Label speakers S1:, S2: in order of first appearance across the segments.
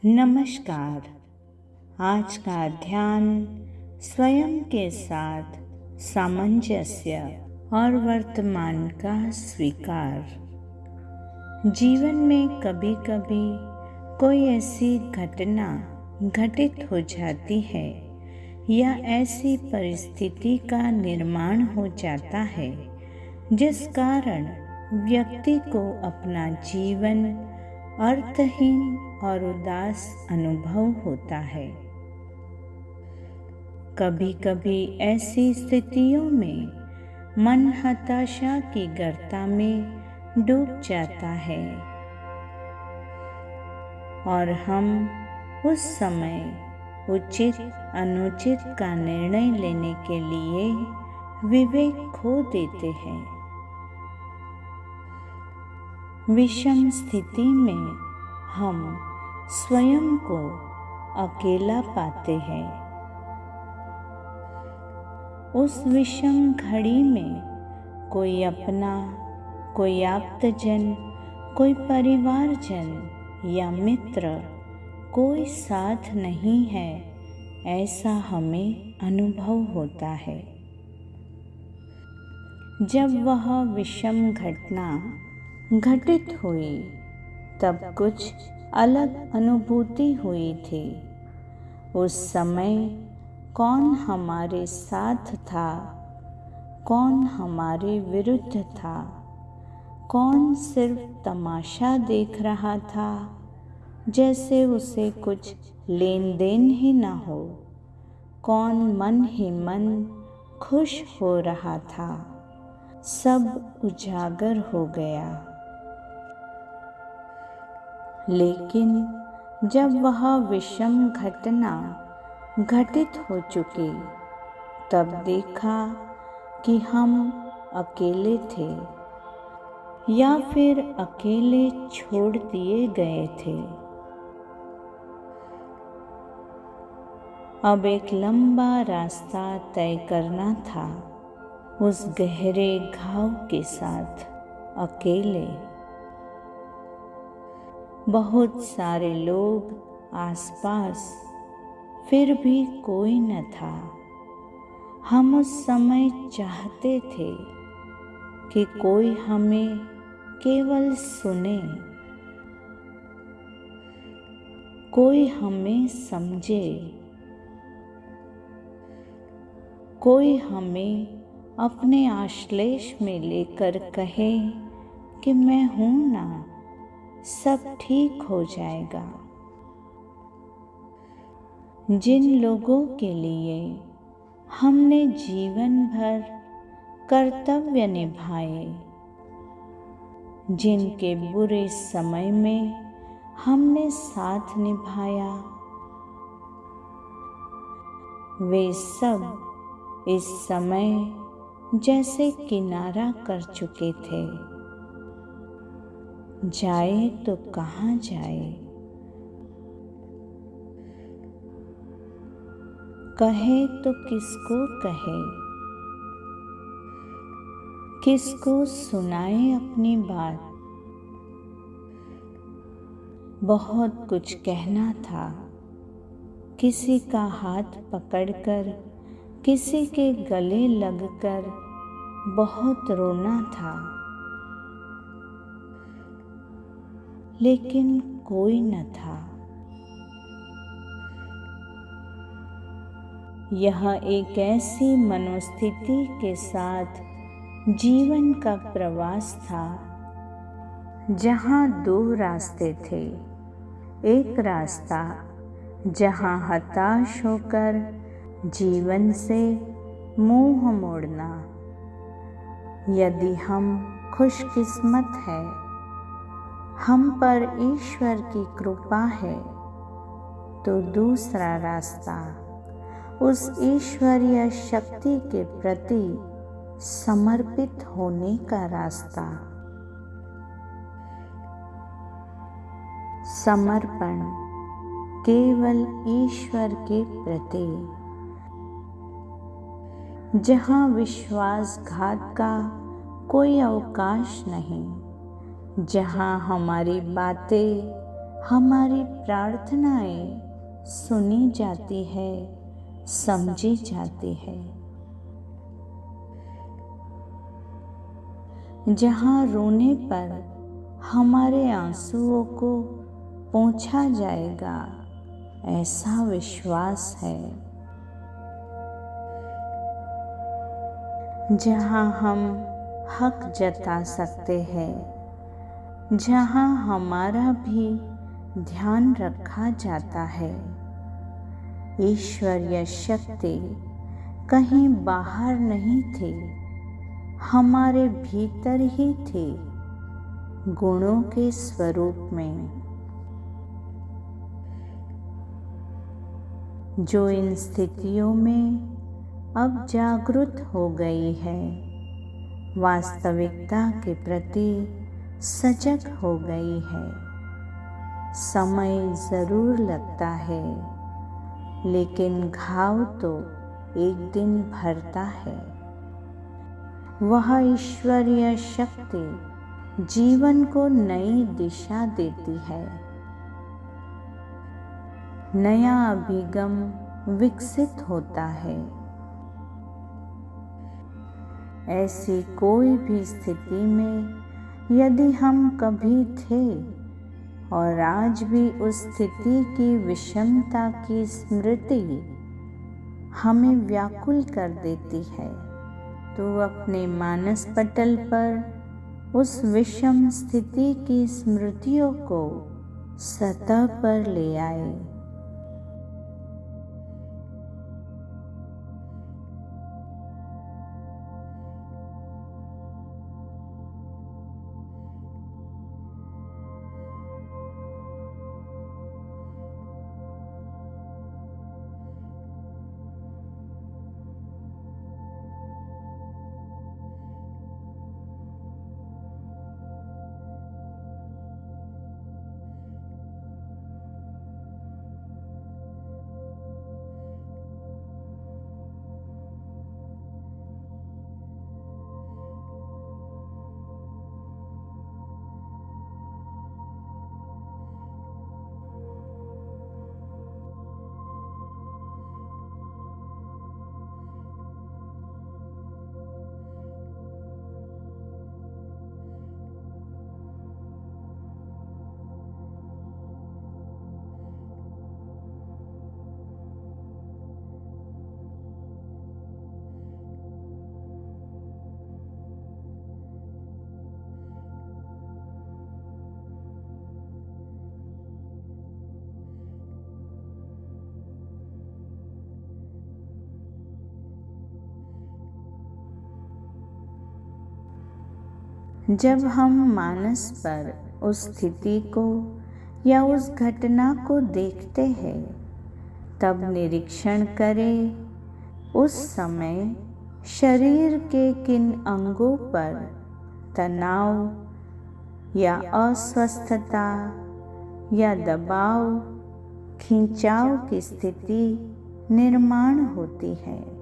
S1: नमस्कार। आज का ध्यान स्वयं के साथ सामंजस्य और वर्तमान का स्वीकार। जीवन में कभी कभी कोई ऐसी घटना घटित हो जाती है या ऐसी परिस्थिति का निर्माण हो जाता है जिस कारण व्यक्ति को अपना जीवन अर्थहीन और उदास अनुभव होता है। कभी कभी ऐसी स्थितियों में मन हताशा की गर्ता में डूब जाता है और हम उस समय उचित अनुचित का निर्णय लेने के लिए विवेक खो देते हैं। विषम स्थिति में हम स्वयं को अकेला पाते हैं। उस विषम घड़ी में कोई अपना, कोई आप्तजन, कोई परिवारजन या मित्र, कोई साथ नहीं है, ऐसा हमें अनुभव होता है। जब वह विषम घटना घटित हुई तब कुछ अलग अनुभूति हुई थी। उस समय कौन हमारे साथ था, कौन हमारे विरुद्ध था, कौन सिर्फ तमाशा देख रहा था जैसे उसे कुछ लेन देन ही ना हो, कौन मन ही मन खुश हो रहा था, सब उजागर हो गया। लेकिन जब वह विषम घटना घटित हो चुकी तब देखा कि हम अकेले थे या फिर अकेले छोड़ दिए गए थे। अब एक लंबा रास्ता तय करना था उस गहरे घाव के साथ अकेले। बहुत सारे लोग आसपास, फिर भी कोई न था। हम उस समय चाहते थे कि कोई हमें केवल सुने, कोई हमें समझे, कोई हमें अपने आश्लेष में लेकर कहे कि मैं हूं ना, सब ठीक हो जाएगा। जिन लोगों के लिए हमने जीवन भर कर्तव्य निभाए, जिनके बुरे समय में हमने साथ निभाया, वे सब इस समय जैसे किनारा कर चुके थे। जाए तो कहाँ जाए, कहे तो किसको कहे, किसको सुनाए अपनी बात। बहुत कुछ कहना था, किसी का हाथ पकड़कर, किसी के गले लगकर बहुत रोना था, लेकिन कोई न था। यह एक ऐसी मनोस्थिति के साथ जीवन का प्रवास था जहाँ दो रास्ते थे। एक रास्ता जहाँ हताश होकर जीवन से मुंह मोड़ना, यदि हम खुशकिस्मत हैं, हम पर ईश्वर की कृपा है, तो दूसरा रास्ता उस ईश्वरीय शक्ति के प्रति समर्पित होने का रास्ता। समर्पण केवल ईश्वर के प्रति, जहाँ विश्वासघात का कोई अवकाश नहीं, जहाँ हमारी बातें हमारी प्रार्थनाएं सुनी जाती है, समझी जाती है। जहाँ रोने पर हमारे आंसुओं को पोंछा जाएगा, ऐसा विश्वास है। जहाँ हम हक जता सकते हैं, जहाँ हमारा भी ध्यान रखा जाता है। ईश्वरीय शक्ति कहीं बाहर नहीं थी, हमारे भीतर ही थी, गुणों के स्वरूप में। जो इन स्थितियों में अब जागृत हो गई है, वास्तविकता के प्रति सजग हो गई है। समय ज़रूर लगता है, लेकिन घाव तो एक दिन भरता है। वह ईश्वरीय शक्ति जीवन को नई दिशा देती है। नया अभिगम विकसित होता है। ऐसी कोई भी स्थिति में यदि हम कभी थे और आज भी उस स्थिति की विषमता की स्मृति हमें व्याकुल कर देती है, तो अपने मानस पटल पर उस विषम स्थिति की स्मृतियों को सतह पर ले आए। जब हम मानस पर उस स्थिति को या उस घटना को देखते हैं, तब निरीक्षण करें उस समय शरीर के किन अंगों पर तनाव या अस्वस्थता या दबाव, खिंचाव की स्थिति निर्माण होती है।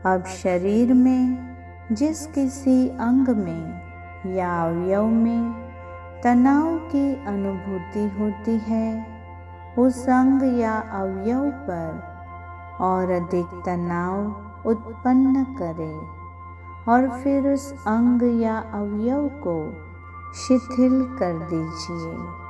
S1: अब शरीर में जिस किसी अंग में या अवयव में तनाव की अनुभूति होती है, उस अंग या अवयव पर और अधिक तनाव उत्पन्न करें और फिर उस अंग या अवयव को शिथिल कर दीजिए।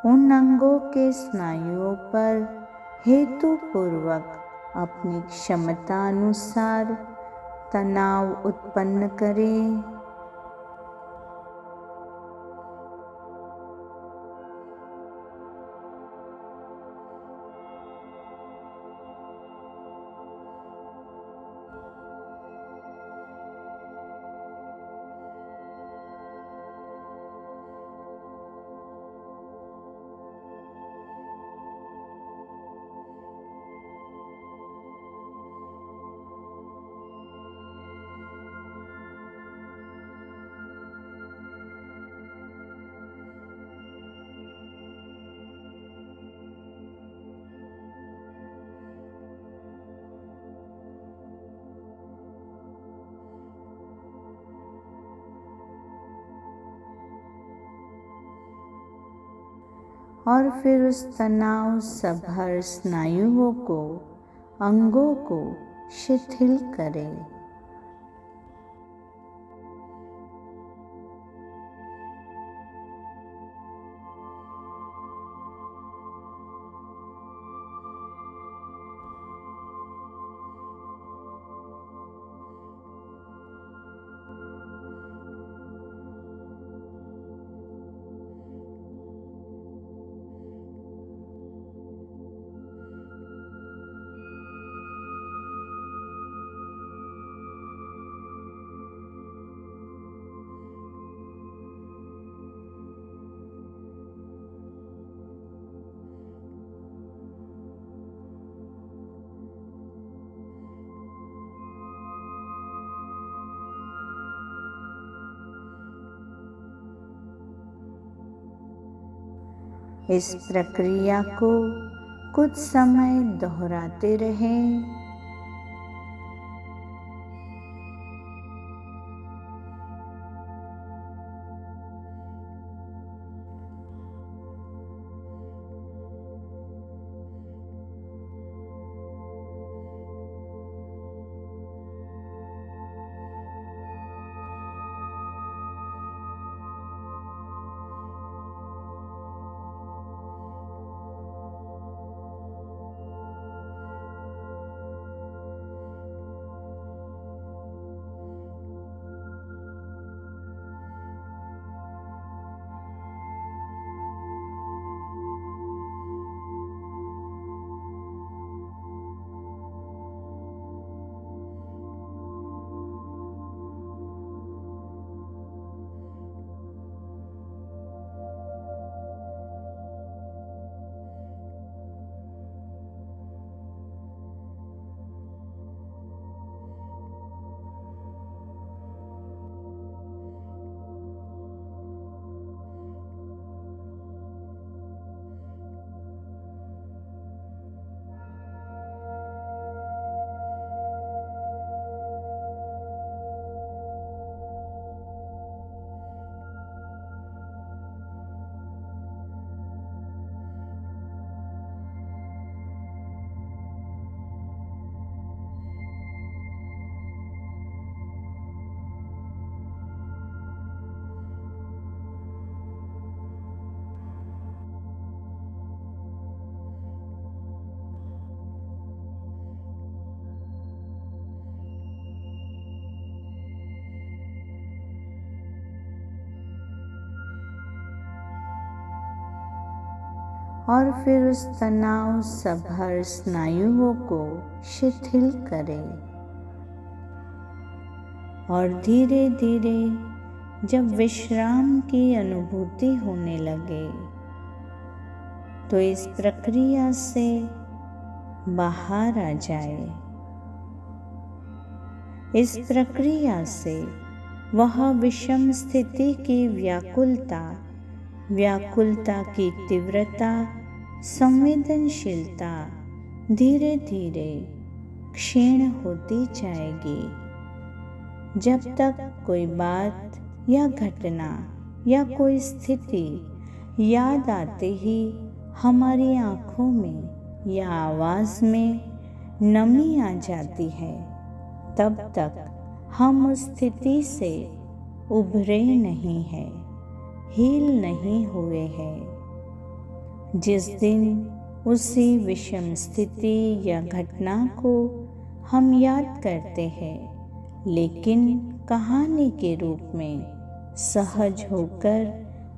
S1: उन अंगों के स्नायुओं पर हेतुपूर्वक अपनी क्षमता अनुसार तनाव उत्पन्न करें। और फिर उस तनाव सभर स्नायुओं को, अंगों को शिथिल करें। इस प्रक्रिया को कुछ समय दोहराते रहें। और फिर उस तनाव सभर स्नायुओं को शिथिल करें। और धीरे धीरे जब विश्राम की अनुभूति होने लगे तो इस प्रक्रिया से बाहर आ जाए। इस प्रक्रिया से वह विषम स्थिति की व्याकुलता की तीव्रता, संवेदनशीलता धीरे धीरे क्षीण होती जाएगी, जब तक कोई बात या घटना या कोई स्थिति याद आते ही हमारी आँखों में या आवाज़ में नमी आ जाती है, तब तक हम उस स्थिति से उभरे नहीं हैं, हील नहीं हुए हैं। जिस दिन उसी विषम स्थिति या घटना को हम याद करते हैं, लेकिन कहानी के रूप में सहज होकर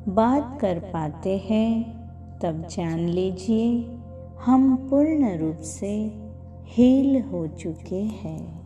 S1: बात कर पाते हैं, तब जान लीजिए हम पूर्ण रूप से हील हो चुके हैं।